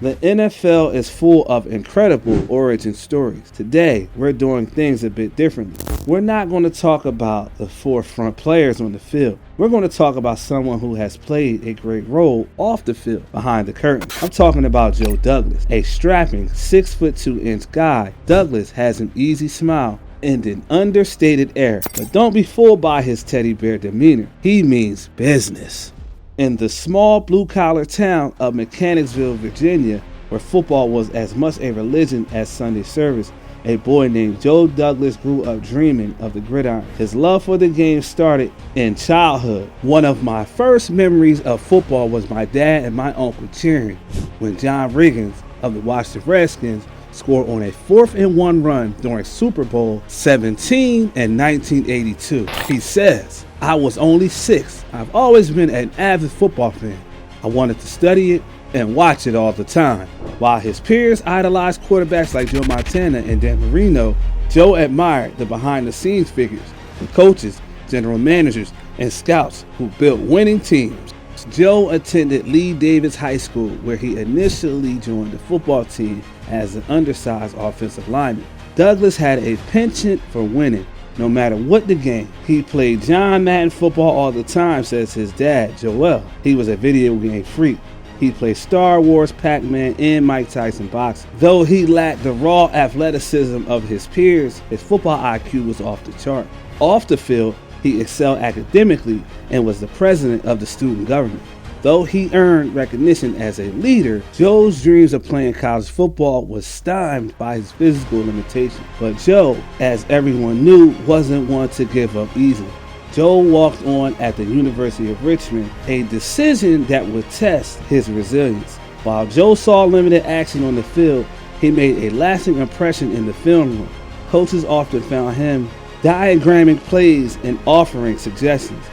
The NFL is full of incredible origin stories. Today, we're doing things a bit differently. We're not going to talk about the forefront players on the field. We're going to talk about someone who has played a great role off the field, behind the curtain. I'm talking about Joe Douglas, a strapping 6'2" guy. Douglas has an easy smile and an understated air, but don't be fooled by his teddy bear demeanor. He means business. In the small blue-collar town of Mechanicsville, Virginia, where football was as much a religion as Sunday service, a boy named Joe Douglas grew up dreaming of the gridiron. His love for the game started in childhood. One of my first memories of football was my dad and my uncle cheering when John Riggins of the Washington Redskins scored on a 4th-and-1 run during Super Bowl 17 in 1982. He says, "I was only 6. I've always been an avid football fan. I wanted to study it and watch it all the time." While his peers idolized quarterbacks like Joe Montana and Dan Marino, Joe admired the behind-the-scenes figures, the coaches, general managers, and scouts who built winning teams. Joe attended Lee Davis High School, where he initially joined the football team as an undersized offensive lineman. Douglas had a penchant for winning, no matter what the game. He played John Madden football all the time, says his dad, Joel. He was a video game freak. He played Star Wars, Pac-Man, and Mike Tyson boxing. Though he lacked the raw athleticism of his peers, his football IQ was off the chart. Off the field, he excelled academically and was the president of the student government. Though he earned recognition as a leader, Joe's dreams of playing college football was stymied by his physical limitations. But Joe, as everyone knew, wasn't one to give up easily. Joe walked on at the University of Richmond, a decision that would test his resilience. While Joe saw limited action on the field, he made a lasting impression in the film room. Coaches often found him diagramming plays and offering suggestions.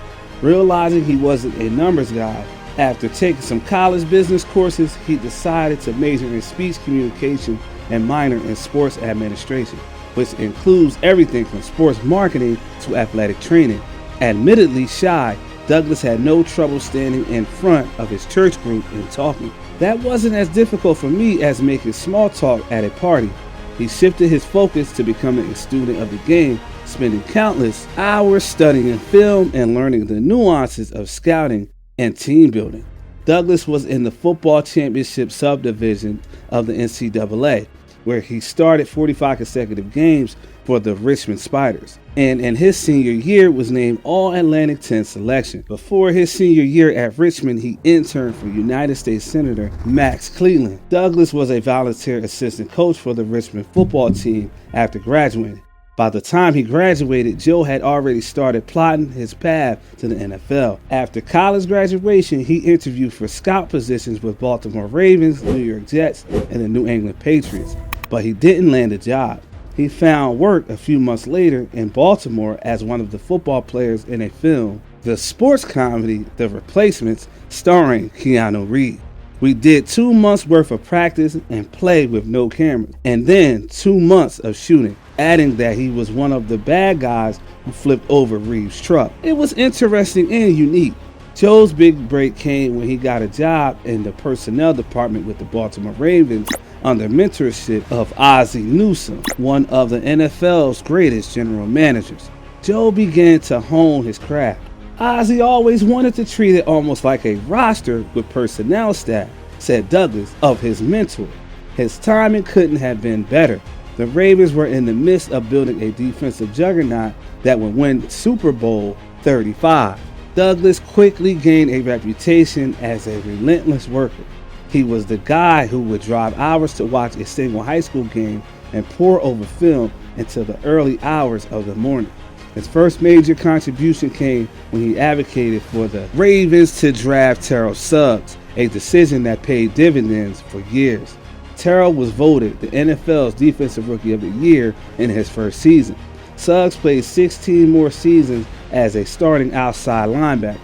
Realizing he wasn't a numbers guy, after taking some college business courses, he decided to major in speech communication and minor in sports administration, which includes everything from sports marketing to athletic training. Admittedly shy, Douglas had no trouble standing in front of his church group and talking. That wasn't as difficult for me as making small talk at a party. He shifted his focus to becoming a student of the game, spending countless hours studying film and learning the nuances of scouting and team building. Douglas was in the football championship subdivision of the NCAA, where he started 45 consecutive games for the Richmond Spiders, and in his senior year was named All-Atlantic 10 selection. Before his senior year at Richmond, he interned for United States Senator Max Cleland. Douglas was a volunteer assistant coach for the Richmond football team after graduating. By the time he graduated, Joe had already started plotting his path to the NFL. After college graduation, he interviewed for scout positions with Baltimore Ravens, New York Jets, and the New England Patriots, but he didn't land a job. He found work a few months later in Baltimore as one of the football players in a film, the sports comedy The Replacements, starring Keanu Reeves. We did 2 months worth of practice and play with no cameras, and then 2 months of shooting, adding that he was one of the bad guys who flipped over Reeves' truck. It was interesting and unique. Joe's big break came when he got a job in the personnel department with the Baltimore Ravens under mentorship of Ozzie Newsome, one of the NFL's greatest general managers. Joe began to hone his craft. Ozzie always wanted to treat it almost like a roster with personnel staff, said Douglas of his mentor. His timing couldn't have been better. The Ravens were in the midst of building a defensive juggernaut that would win Super Bowl 35. Douglas quickly gained a reputation as a relentless worker. He was the guy who would drive hours to watch a single high school game and pore over film until the early hours of the morning. His first major contribution came when he advocated for the Ravens to draft Terrell Suggs, a decision that paid dividends for years. Terrell was voted the NFL's Defensive Rookie of the Year in his first season. Suggs played 16 more seasons as a starting outside linebacker.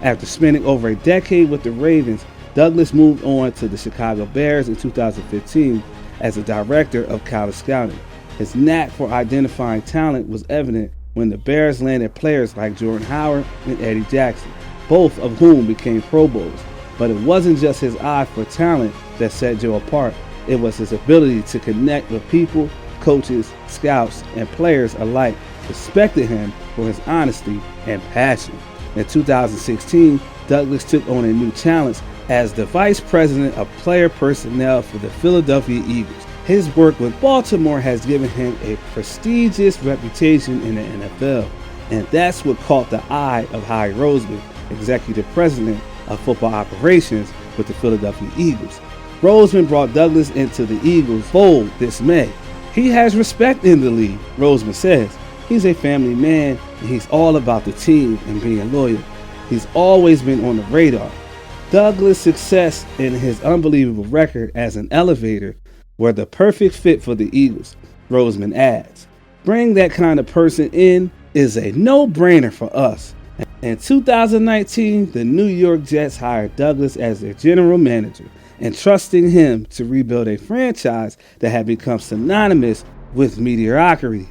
After spending over a decade with the Ravens, Douglas moved on to the Chicago Bears in 2015 as a director of college scouting. His knack for identifying talent was evident when the Bears landed players like Jordan Howard and Eddie Jackson, both of whom became Pro Bowls. But it wasn't just his eye for talent, that set Joe apart. It was his ability to connect with people. Coaches, scouts, and players alike respected him for his honesty and passion. In 2016, Douglas took on a new challenge as the Vice President of Player Personnel for the Philadelphia Eagles. His work with Baltimore has given him a prestigious reputation in the NFL, and that's what caught the eye of Howie Roseman, Executive President of Football Operations with the Philadelphia Eagles. Roseman brought Douglas into the Eagles' fold this May. He has respect in the league, Roseman says. He's a family man, and he's all about the team and being loyal. He's always been on the radar. Douglas' success and his unbelievable record as an elevator were the perfect fit for the Eagles, Roseman adds. Bring that kind of person in is a no-brainer for us. In 2019, the New York Jets hired Douglas as their general manager, entrusting him to rebuild a franchise that had become synonymous with mediocrity.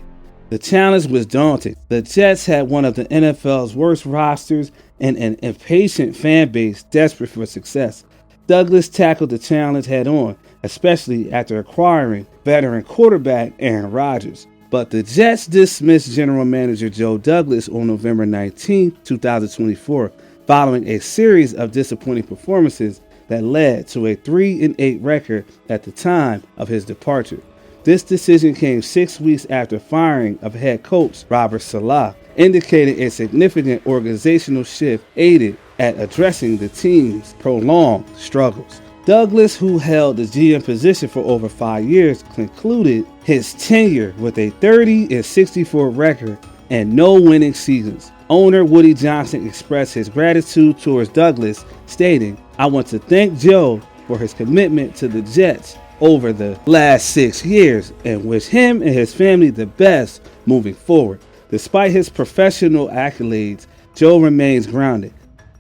The challenge was daunting. The Jets had one of the NFL's worst rosters and an impatient fan base desperate for success. Douglas tackled the challenge head-on, especially after acquiring veteran quarterback Aaron Rodgers. But the Jets dismissed general manager Joe Douglas on November 19, 2024, following a series of disappointing performances that led to a 3-8 record at the time of his departure. This decision came 6 weeks after firing of head coach Robert Saleh, indicating a significant organizational shift aided at addressing the team's prolonged struggles. Douglas, who held the GM position for over 5 years, concluded his tenure with a 30-64 record and no winning seasons. Owner Woody Johnson expressed his gratitude towards Douglas, stating, "I want to thank Joe for his commitment to the Jets over the last 6 years and wish him and his family the best moving forward." Despite his professional accolades, Joe remains grounded.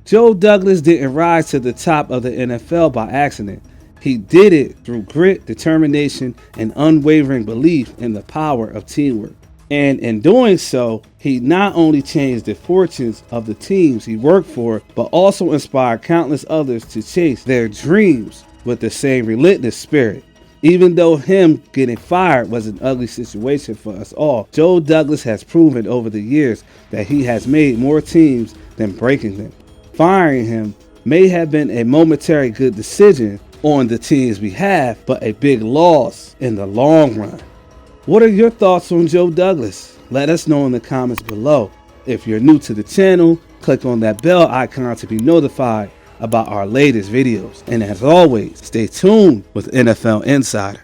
Joe Douglas didn't rise to the top of the NFL by accident. He did it through grit, determination, and unwavering belief in the power of teamwork. And in doing so, he not only changed the fortunes of the teams he worked for, but also inspired countless others to chase their dreams with the same relentless spirit. Even though him getting fired was an ugly situation for us all, Joe Douglas has proven over the years that he has made more teams than breaking them. Firing him may have been a momentary good decision on the team's behalf, but a big loss in the long run. What are your thoughts on Joe Douglas? Let us know in the comments below. If you're new to the channel, click on that bell icon to be notified about our latest videos. And as always, stay tuned with NFL Insider.